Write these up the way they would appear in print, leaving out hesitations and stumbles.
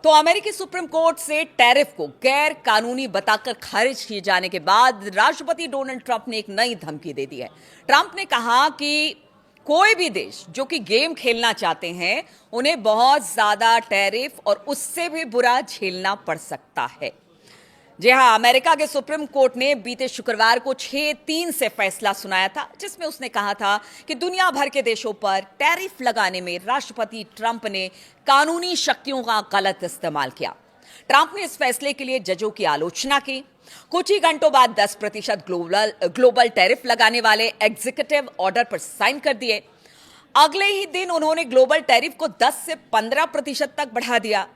तो अमेरिकी supreme court से टैरिफ को गैर कानूनी बताकर खारिज किए जाने के बाद राष्ट्रपति डोनाल्ड ट्रंप ने एक नई धमकी दे दी है। ट्रंप ने कहा कि कोई भी देश जो कि गेम खेलना चाहते हैं उन्हें बहुत ज्यादा टैरिफ और उससे भी बुरा झेलना पड़ सकता है। जी हां, अमेरिका के सुप्रीम कोर्ट ने बीते शुक्रवार को 6-3 से फैसला सुनाया था, जिसमें उसने कहा था कि दुनिया भर के देशों पर टैरिफ लगाने में राष्ट्रपति ट्रंप ने कानूनी शक्तियों का गलत इस्तेमाल किया। ट्रंप ने इस फैसले के लिए जजों की आलोचना की। कुछ ही घंटों बाद 10% ग्लोबल टैरिफ लगाने वाले एग्जीक्यूटिव ऑर्डर पर साइन कर दिए। अगले ही दिन उन्होंने ग्लोबल टैरिफ को 10 से 15% तक बढ़ा दिया।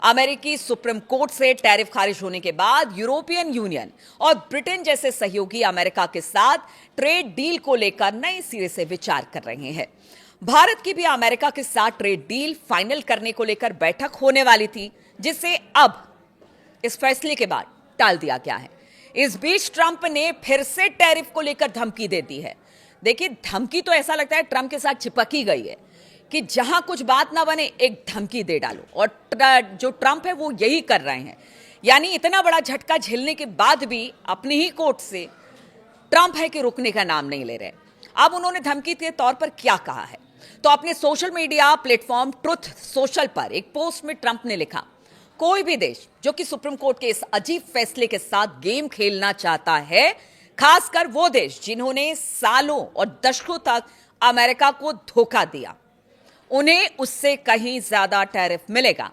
अमेरिकी सुप्रीम कोर्ट से टैरिफ खारिज होने के बाद यूरोपियन यूनियन और ब्रिटेन जैसे सहयोगी अमेरिका के साथ ट्रेड डील को लेकर नए सिरे से विचार कर रहे हैं। भारत की भी अमेरिका के साथ ट्रेड डील फाइनल करने को लेकर बैठक होने वाली थी, जिसे अब इस फैसले के बाद टाल दिया गया है। इस बीच ट्रंप ने फिर से टैरिफ को लेकर धमकी दे दी है। देखिए, धमकी तो ऐसा लगता है ट्रंप के साथ चिपकी गई है कि जहां कुछ बात ना बने एक धमकी दे डालो, और जो ट्रंप है वो यही कर रहे हैं। यानी इतना बड़ा झटका झेलने के बाद भी अपनी ही कोर्ट से ट्रंप है कि रुकने का नाम नहीं ले रहे। अब उन्होंने धमकी के तौर पर क्या कहा है, तो अपने social media platform truth social पर एक पोस्ट में ट्रंप ने लिखा, कोई भी देश जो कि सुप्रीम कोर्ट के इस अजीब फैसले के साथ गेम खेलना चाहता है, खासकर वो देश जिन्होंने सालों और दशकों तक अमेरिका को धोखा दिया, उन्हें उससे कहीं ज्यादा टैरिफ मिलेगा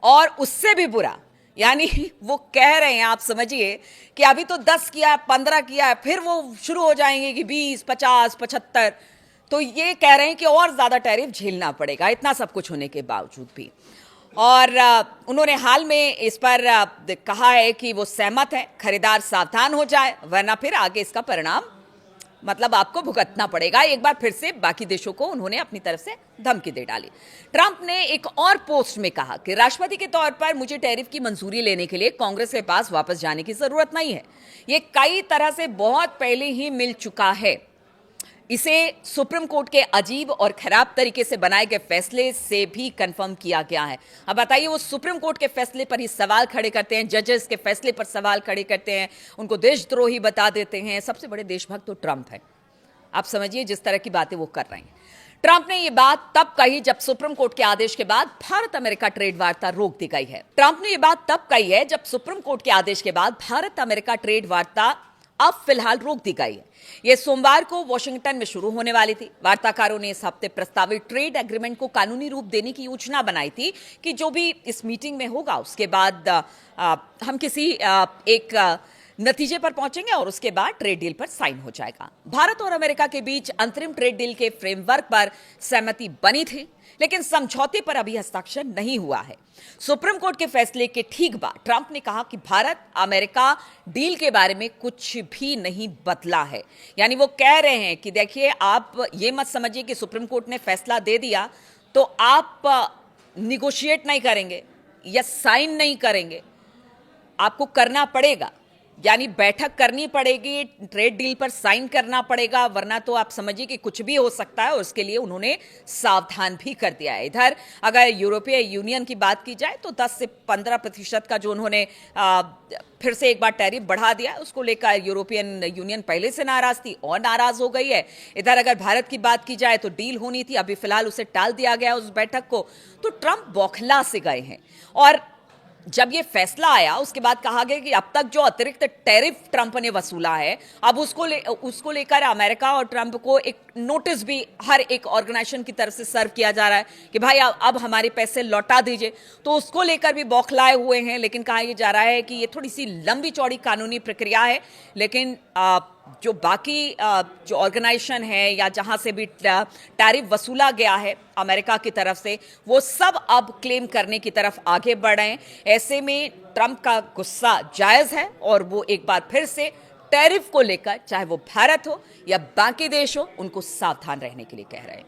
और उससे भी बुरा। यानी वो कह रहे हैं, आप समझिए कि अभी तो 10 किया है, 15 किया है, फिर वो शुरू हो जाएंगे कि 20, 50, 75। तो ये कह रहे हैं कि और ज्यादा टैरिफ झेलना पड़ेगा, इतना सब कुछ होने के बावजूद भी। और उन्होंने हाल में इस पर कहा है कि वो सहमत है, खरीदार सावधान हो जाए वरना फिर आगे इसका परिणाम मतलब आपको भुगतना पड़ेगा। एक बार फिर से बाकी देशों को उन्होंने अपनी तरफ से धमकी दे डाली। ट्रंप ने एक और पोस्ट में कहा कि राष्ट्रपति के तौर पर मुझे टैरिफ की मंजूरी लेने के लिए कांग्रेस के पास वापस जाने की जरूरत नहीं है, ये कई तरह से बहुत पहले ही मिल चुका है। इसे सुप्रीम कोर्ट के अजीब और खराब तरीके से बनाए गए फैसले से भी कंफर्म किया गया है। अब बताइए, वो सुप्रीम कोर्ट के फैसले पर ही सवाल खड़े करते हैं, जजेस के फैसले पर सवाल खड़े करते हैं, उनको देशद्रोही बता देते हैं। सबसे बड़े देशभक्त तो ट्रंप है। आप समझिए जिस तरह की बातें वो कर रहे हैं। ट्रंप ने ये बात तब कही जब सुप्रीम कोर्ट के आदेश के बाद भारत अमेरिका ट्रेड वार्ता रोक दी गई है। ट्रंप ने ये बात तब कही है जब सुप्रीम कोर्ट के आदेश के बाद भारत अमेरिका ट्रेड वार्ता अब फिलहाल रोक दी गई है। यह सोमवार को वॉशिंगटन में शुरू होने वाली थी। वार्ताकारों ने इस हफ्ते प्रस्तावित ट्रेड एग्रीमेंट को कानूनी रूप देने की योजना बनाई थी कि जो भी इस मीटिंग में होगा उसके बाद हम किसी एक नतीजे पर पहुंचेंगे और उसके बाद ट्रेड डील पर साइन हो जाएगा। भारत और अमेरिका के बीच अंतरिम ट्रेड डील के फ्रेमवर्क पर सहमति बनी थी, लेकिन समझौते पर अभी हस्ताक्षर नहीं हुआ है। सुप्रीम कोर्ट के फैसले के ठीक बाद ट्रंप ने कहा कि भारत अमेरिका डील के बारे में कुछ भी नहीं बदला है। यानी वो कह रहे हैं कि देखिए, आप ये मत समझिए कि सुप्रीम कोर्ट ने फैसला दे दिया तो आप निगोशिएट नहीं करेंगे या साइन नहीं करेंगे, आपको करना पड़ेगा। यानी बैठक करनी पड़ेगी, ट्रेड डील पर साइन करना पड़ेगा, वरना तो आप समझिए कि कुछ भी हो सकता है। और उसके लिए उन्होंने सावधान भी कर दिया है। इधर अगर यूरोपीय यूनियन की बात की जाए तो 10 से 15% का जो उन्होंने फिर से एक बार टैरिफ बढ़ा दिया, उसको लेकर यूरोपियन यूनियन पहले से नाराज थी और नाराज हो गई है। इधर अगर भारत की बात की जाए तो डील होनी थी, अभी फिलहाल उसे टाल दिया गया उस बैठक को। तो ट्रंप बौखला से गए हैं। और जब ये फैसला आया उसके बाद कहा गया कि अब तक जो अतिरिक्त टैरिफ ट्रंप ने वसूला है, अब उसको लेकर अमेरिका और ट्रंप को एक नोटिस भी हर एक ऑर्गेनाइजेशन की तरफ से सर्व किया जा रहा है कि भाई अब हमारे पैसे लौटा दीजिए। तो उसको लेकर भी बौखलाए हुए हैं। लेकिन कहा यह जा रहा है कि ये थोड़ी सी लंबी चौड़ी कानूनी प्रक्रिया है, लेकिन जो बाकी जो ऑर्गेनाइजेशन है या जहां से भी टैरिफ वसूला गया है अमेरिका की तरफ से, वो सब अब क्लेम करने की तरफ आगे बढ़ रहे हैं। ऐसे में ट्रंप का गुस्सा जायज है और वो एक बार फिर से टैरिफ को लेकर, चाहे वो भारत हो या बाकी देश हो, उनको सावधान रहने के लिए कह रहे हैं।